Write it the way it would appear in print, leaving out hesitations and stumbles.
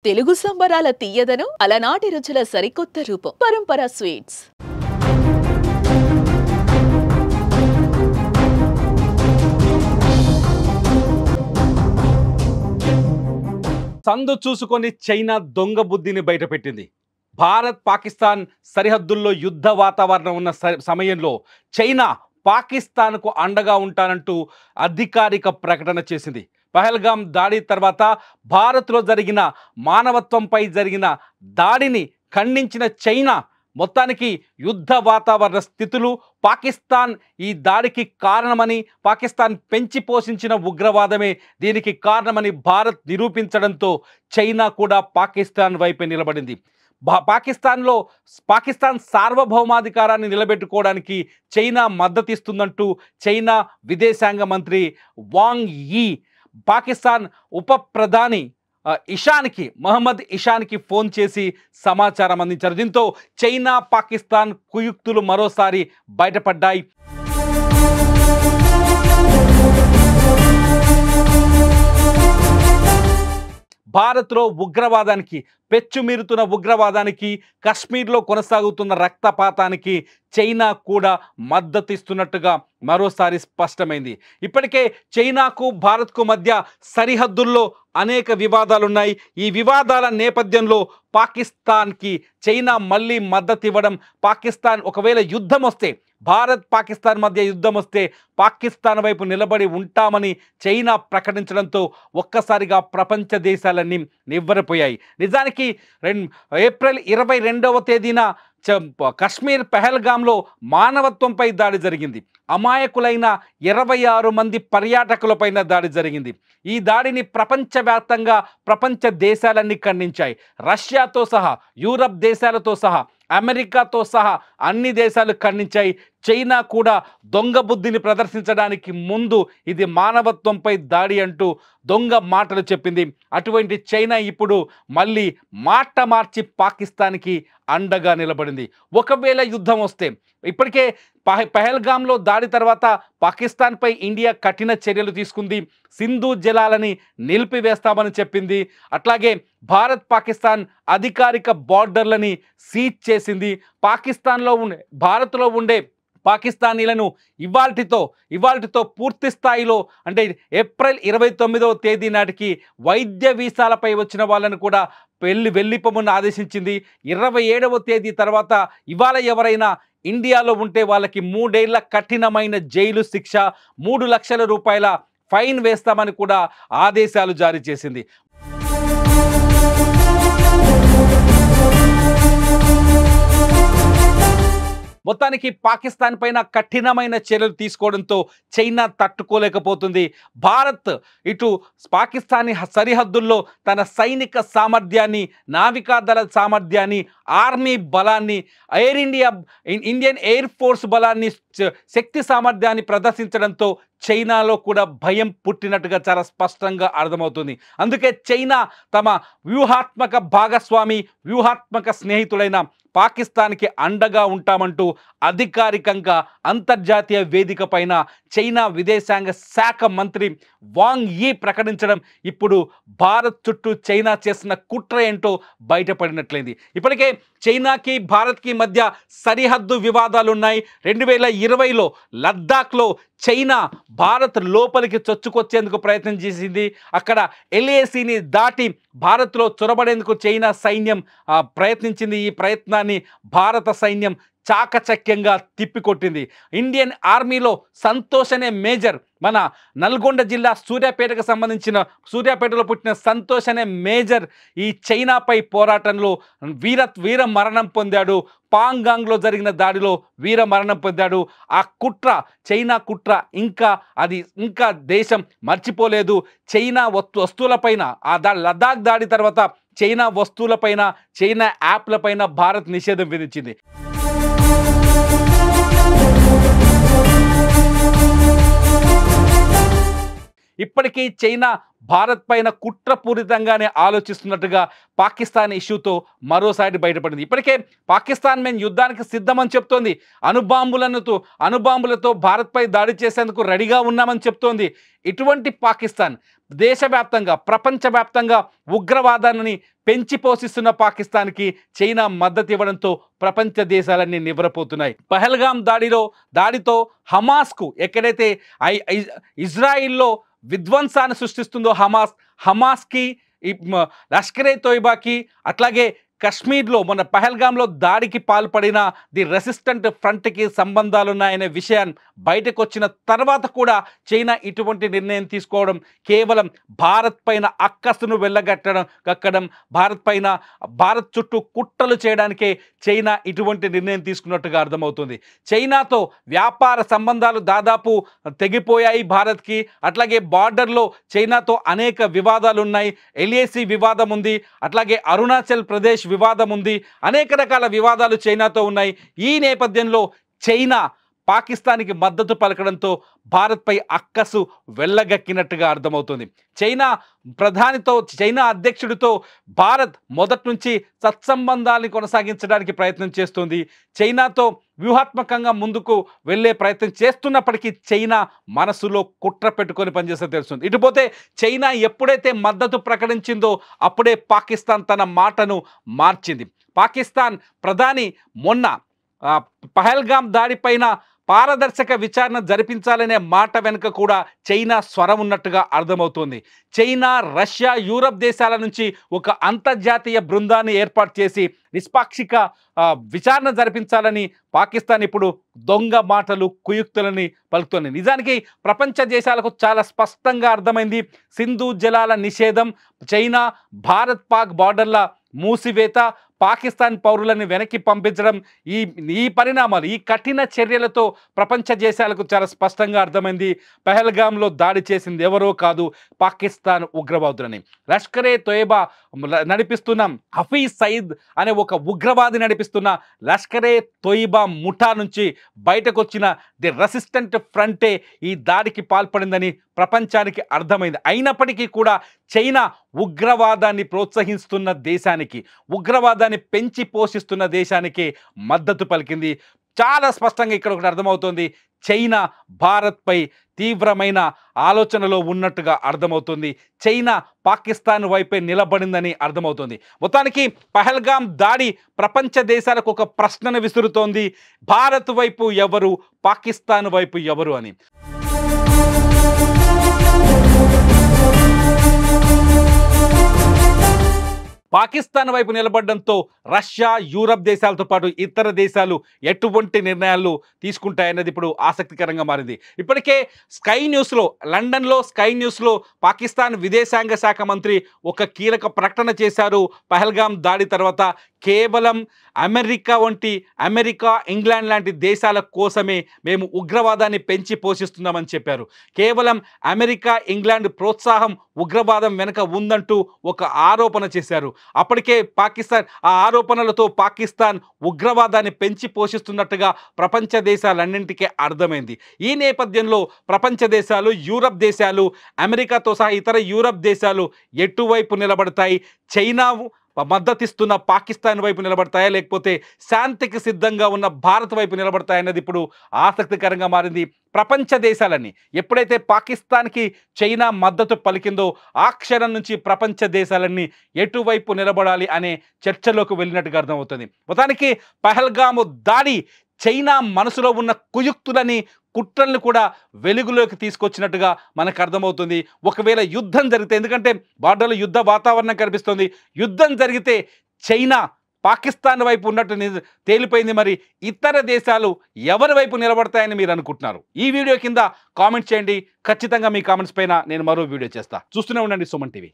తెలుగు సంబరాల తీయదనం అలనాటి రుచుల సరికొత్త రూపం పరంపర స్వీట్స్. సందు చూసుకొని చైనా దొంగ బుద్ధిని బయటపెట్టింది. భారత్ పాకిస్తాన్ సరిహద్దుల్లో యుద్ధ వాతావరణం ఉన్న సమయంలో చైనా పాకిస్తాన్కు అండగా ఉంటానంటూ అధికారిక ప్రకటన చేసింది. పహల్గామ్ దాడి తర్వాత భారత్లో జరిగిన మానవత్వంపై జరిగిన దాడిని ఖండించిన చైనా మొత్తానికి యుద్ధ వాతావరణ స్థితులు, పాకిస్తాన్ ఈ దాడికి కారణమని, పాకిస్తాన్ పెంచి పోషించిన ఉగ్రవాదమే దీనికి కారణమని భారత్ నిరూపించడంతో చైనా కూడా పాకిస్తాన్ వైపే నిలబడింది. పాకిస్తాన్ సార్వభౌమాధికారాన్ని నిలబెట్టుకోవడానికి చైనా మద్దతిస్తుందంటూ చైనా విదేశాంగ మంత్రి వాంగ్ యీ పాకిస్తాన్ ఉప ప్రధాని మహమ్మద్ ఇషాన్కి ఫోన్ చేసి సమాచారం అందించారు. దీంతో చైనా పాకిస్తాన్ కుయుక్తులు మరోసారి బయటపడ్డాయి. భారత్లో ఉగ్రవాదానికి, పెచ్చుమీరుతున్న ఉగ్రవాదానికి, కశ్మీర్లో కొనసాగుతున్న రక్తపాతానికి చైనా కూడా మద్దతిస్తున్నట్టుగా మరోసారి స్పష్టమైంది. ఇప్పటికే చైనాకు భారత్కు మధ్య సరిహద్దుల్లో అనేక వివాదాలున్నాయి. ఈ వివాదాల నేపథ్యంలో పాకిస్తాన్కి చైనా మళ్ళీ మద్దతు ఇవ్వడం, పాకిస్తాన్ ఒకవేళ యుద్ధం వస్తే, భారత్ పాకిస్తాన్ మధ్య యుద్ధం వస్తే పాకిస్తాన్ వైపు నిలబడి ఉంటామని చైనా ప్రకటించడంతో ఒక్కసారిగా ప్రపంచ దేశాలన్నీ నివ్వెరపోయాయి. నిజానికి ఏప్రిల్ 22వ తేదీన కశ్మీర్ పహల్గామ్లో మానవత్వంపై దాడి జరిగింది. అమాయకులైన 26 మంది పర్యాటకులపైన దాడి జరిగింది. ఈ దాడిని ప్రపంచవ్యాప్తంగా ప్రపంచ దేశాలన్నీ ఖండించాయి. రష్యాతో సహా, యూరప్ దేశాలతో సహా, అమెరికాతో సహా అన్ని దేశాలు ఖండించాయి. చైనా కూడా దొంగ బుద్ధిని ప్రదర్శించడానికి ముందు ఇది మానవత్వంపై దాడి అంటూ దొంగ మాటలు చెప్పింది. అటువంటి చైనా ఇప్పుడు మళ్ళీ మాట మార్చి పాకిస్తాన్కి అండగా నిలబడింది. ఒకవేళ యుద్ధం వస్తే, ఇప్పటికే పహల్గామ్లో దాడి తర్వాత పాకిస్తాన్పై ఇండియా కఠిన చర్యలు తీసుకుంది. సింధు జలాలని నిలిపివేస్తామని చెప్పింది. అట్లాగే భారత్ పాకిస్తాన్ అధికారిక బార్డర్లని సీజ్ చేసింది. భారత్లో ఉండే పాకిస్తానీలను ఇవాల్టితో పూర్తి స్థాయిలో, అంటే ఏప్రిల్ 29వ తేదీ నాటికి వైద్య వీసాలపై వచ్చిన వాళ్ళను కూడా వెళ్ళిపోమని ఆదేశించింది. 27వ తేదీ తర్వాత ఇవాళ ఎవరైనా ఇండియాలో ఉంటే వాళ్ళకి 3 ఏళ్ల కఠినమైన జైలు శిక్ష, 3 లక్షల రూపాయల ఫైన్ వేస్తామని కూడా ఆదేశాలు జారీ చేసింది. మొత్తానికి పాకిస్తాన్ పైన కఠినమైన చర్యలు తీసుకోవడంతో చైనా తట్టుకోలేకపోతుంది. భారత్ ఇటు పాకిస్తానీ సరిహద్దుల్లో తన సైనిక సామర్థ్యాన్ని, నావికాదళ సామర్థ్యాన్ని, ఆర్మీ బలాన్ని, ఇండియన్ ఎయిర్ ఫోర్స్ బలాన్ని, శక్తి సామర్థ్యాన్ని ప్రదర్శించడంతో చైనాలో కూడా భయం పుట్టినట్టుగా చాలా స్పష్టంగా అర్థమవుతుంది. అందుకే చైనా తమ వ్యూహాత్మక భాగస్వామి, వ్యూహాత్మక స్నేహితులైన పాకిస్తాన్కి అండగా ఉంటామంటూ అధికారికంగా అంతర్జాతీయ వేదిక పైన చైనా విదేశాంగ శాఖ మంత్రి వాంగ్ యీ ప్రకటించడం ఇప్పుడు భారత్ చుట్టూ చైనా చేసిన కుట్ర ఏంటో బయటపడినట్లయింది. ఇప్పటికే చైనాకి భారత్కి మధ్య సరిహద్దు వివాదాలు ఉన్నాయి. 2020లో లద్దాఖ్లో చైనా భారత్ లోపలికి చొచ్చుకొచ్చేందుకు ప్రయత్నం చేసింది. అక్కడ LACని దాటి భారత్లో చొరబడేందుకు చైనా సైన్యం ప్రయత్నించింది. ఈ ప్రయత్నాన్ని భారత సైన్యం చాకచక్యంగా తిప్పికొట్టింది. ఇండియన్ ఆర్మీలో సంతోష్ అనే మేజర్, మన నల్గొండ జిల్లా సూర్యాపేటలో పుట్టిన సంతోష్ అనే మేజర్ ఈ చైనాపై పోరాటంలో వీర మరణం పొందాడు. పాంగాంగ్లో జరిగిన దాడిలో వీర మరణం పొందాడు. ఆ కుట్ర, చైనా కుట్ర ఇంకా దేశం మర్చిపోలేదు. చైనా వస్తువులపైన, లద్దాఖ్ దాడి తర్వాత చైనా వస్తువులపైన, చైనా యాప్లపైన భారత్ నిషేధం విధించింది. ఇప్పటికీ చైనా భారత్ పైన కుట్రపూరితంగానే ఆలోచిస్తున్నట్టుగా పాకిస్తాన్ ఇష్యూతో మరోసారి బయటపడింది. ఇప్పటికే పాకిస్తాన్ మేము యుద్ధానికి సిద్ధమని చెప్తోంది. అణుబాంబులతో భారత్పై దాడి చేసేందుకు రెడీగా ఉన్నామని చెప్తోంది. ఇటువంటి పాకిస్తాన్ దేశవ్యాప్తంగా ప్రపంచవ్యాప్తంగా ఉగ్రవాదాన్ని పెంచి పోషిస్తున్న పాకిస్తాన్కి చైనా మద్దతు ఇవ్వడంతో ప్రపంచ దేశాలన్నీ నివ్వరపోతున్నాయి. పహల్గాం దాడితో హమాస్కు ఎక్కడైతే ఇజ్రాయిల్లో విధ్వంసాన్ని సృష్టిస్తుందో హమాస్కి లష్కరే తోయిబాకి అట్లాగే కశ్మీర్లో మొన్న పహల్గాంలో దాడికి పాల్పడిన ది రెసిస్టెంట్ ఫ్రంట్కి సంబంధాలున్నాయనే విషయాన్ని బయటకు వచ్చిన తర్వాత కూడా చైనా ఇటువంటి నిర్ణయం తీసుకోవడం కేవలం భారత్ పైన అక్కసును వెళ్ళగట్టడం భారత్ చుట్టూ కుట్రలు చేయడానికే చైనా ఇటువంటి నిర్ణయం తీసుకున్నట్టుగా అర్థమవుతుంది. చైనాతో వ్యాపార సంబంధాలు దాదాపు తెగిపోయాయి భారత్కి. అట్లాగే బార్డర్లో చైనాతో అనేక వివాదాలు ఉన్నాయి. ఎల్ఏసి వివాదం ఉంది, అట్లాగే అరుణాచల్ ప్రదేశ్ వివాదం ఉంది, అనేక రకాల వివాదాలు చైనాతో ఉన్నాయి. ఈ నేపథ్యంలో చైనా పాకిస్తాన్కి మద్దతు పలకడంతో భారత్పై అక్కసు వెళ్ళగక్కినట్టుగా అర్థమవుతుంది. చైనా అధ్యక్షుడితో భారత్ మొదటి నుంచి సత్సంబంధాన్ని కొనసాగించడానికి ప్రయత్నం చేస్తుంది. చైనాతో వ్యూహాత్మకంగా ముందుకు వెళ్ళే ప్రయత్నం చేస్తున్నప్పటికీ చైనా మనసులో కుట్ర పెట్టుకొని పనిచేస్తే తెలుస్తుంది. ఇటుపోతే చైనా ఎప్పుడైతే మద్దతు ప్రకటించిందో అప్పుడే పాకిస్తాన్ తన మాటను మార్చింది. పాకిస్తాన్ ప్రధాని మొన్న పహల్గాం దాడిపైన పారదర్శక విచారణ జరిపించాలనే మాట వెనుక కూడా చైనా స్వరం ఉన్నట్టుగా అర్థమవుతుంది. చైనా, రష్యా, యూరప్ దేశాల నుంచి ఒక అంతర్జాతీయ బృందాన్ని ఏర్పాటు చేసి నిష్పాక్షిక విచారణ జరిపించాలని పాకిస్తాన్ ఇప్పుడు దొంగ మాటలు, కుయుక్తులని పలుకుతుంది. నిజానికి ప్రపంచ దేశాలకు చాలా స్పష్టంగా అర్థమైంది. సింధు జలాల నిషేధం, చైనా భారత్ పాక్ బార్డర్ల మూసివేత, పాకిస్తాన్ పౌరులను వెనక్కి పంపించడం, ఈ పరిణామాలు, ఈ కఠిన చర్యలతో ప్రపంచ దేశాలకు చాలా స్పష్టంగా అర్థమైంది పహల్గాంలో దాడి చేసింది ఎవరో కాదు, పాకిస్తాన్ ఉగ్రవాదులని. లష్కరే తోయిబా నడిపిస్తున్న హఫీజ్ సయీద్ అనే ఒక ఉగ్రవాది నడిపిస్తున్న లష్కరే తోయిబా ముఠా నుంచి బయటకు వచ్చిన ది రెసిస్టెంట్ ఫ్రంటే ఈ దాడికి పాల్పడిందని ప్రపంచానికి అర్థమైంది. అయినప్పటికీ కూడా చైనా ఉగ్రవాదాన్ని ప్రోత్సహిస్తున్న దేశానికి, ఉగ్రవాదాన్ని పెంచి పోషిస్తున్న దేశానికి మద్దతు పలికింది. చాలా స్పష్టంగా ఇక్కడ ఒకటి అర్థమవుతుంది, చైనా భారత్పై తీవ్రమైన ఆలోచనలో ఉన్నట్టుగా అర్థమవుతుంది. చైనా పాకిస్తాన్ వైపే నిలబడిందని అర్థమవుతుంది. మొత్తానికి పహల్గాం దాడి ప్రపంచ దేశాలకు ఒక ప్రశ్నను విసురుతోంది, భారత్ వైపు ఎవరు, పాకిస్తాన్ వైపు ఎవరు అని. పాకిస్తాన్ వైపు నిలబడడంతో రష్యా, యూరప్ దేశాలతో పాటు ఇతర దేశాలు ఎటువంటి నిర్ణయాలు తీసుకుంటాయన్నది ఇప్పుడు ఆసక్తికరంగా మారింది. ఇప్పటికే లండన్లో స్కై న్యూస్లో పాకిస్తాన్ విదేశాంగ శాఖ మంత్రి ఒక కీలక ప్రకటన చేశారు. పహల్గాం దాడి తర్వాత కేవలం అమెరికా, ఇంగ్లాండ్ లాంటి దేశాల కోసమే మేము ఉగ్రవాదాన్ని పెంచి పోషిస్తున్నామని చెప్పారు. కేవలం అమెరికా, ఇంగ్లాండ్ ప్రోత్సాహం ఉగ్రవాదం వెనుక ఉందంటూ ఒక ఆరోపణ చేశారు. అప్పటికే ఆ ఆరోపణలతో పాకిస్తాన్ ఉగ్రవాదాన్ని పెంచి పోషిస్తున్నట్టుగా ప్రపంచ దేశాలన్నింటికీ అర్థమైంది. ఈ నేపథ్యంలో ప్రపంచ దేశాలు, యూరప్ దేశాలు, అమెరికాతో సహా ఇతర యూరప్ దేశాలు ఎటువైపు నిలబడతాయి? చైనా మద్దతిస్తున్న పాకిస్తాన్ వైపు నిలబడతాయా, లేకపోతే శాంతికి సిద్ధంగా ఉన్న భారత్ వైపు నిలబడతాయన్నది ఇప్పుడు ఆసక్తికరంగా మారింది. ప్రపంచ దేశాలన్నీ ఎప్పుడైతే పాకిస్తాన్కి చైనా మద్దతు పలికిందో ఆ క్షణం నుంచి ప్రపంచ దేశాలన్నీ ఎటువైపు నిలబడాలి అనే చర్చలోకి వెళ్ళినట్టుగా అర్థమవుతుంది. మొత్తానికి పహల్గాము దాడి చైనా మనసులో ఉన్న కుయుక్తులని, కుట్రల్ని కూడా వెలుగులోకి తీసుకొచ్చినట్టుగా మనకు అర్థమవుతుంది. ఒకవేళ యుద్ధం జరిగితే, ఎందుకంటే బార్డర్లో యుద్ధ వాతావరణం కనిపిస్తుంది, యుద్ధం జరిగితే చైనా పాకిస్తాన్ వైపు ఉన్నట్టు తేలిపోయింది. మరి ఇతర దేశాలు ఎవరి వైపు నిలబడతాయని మీరు అనుకుంటున్నారు? ఈ వీడియో కింద కామెంట్ చేయండి. ఖచ్చితంగా మీ కామెంట్స్ పైన నేను మరో వీడియో చేస్తా. చూస్తూనే ఉండండి సుమన్ టీవీ.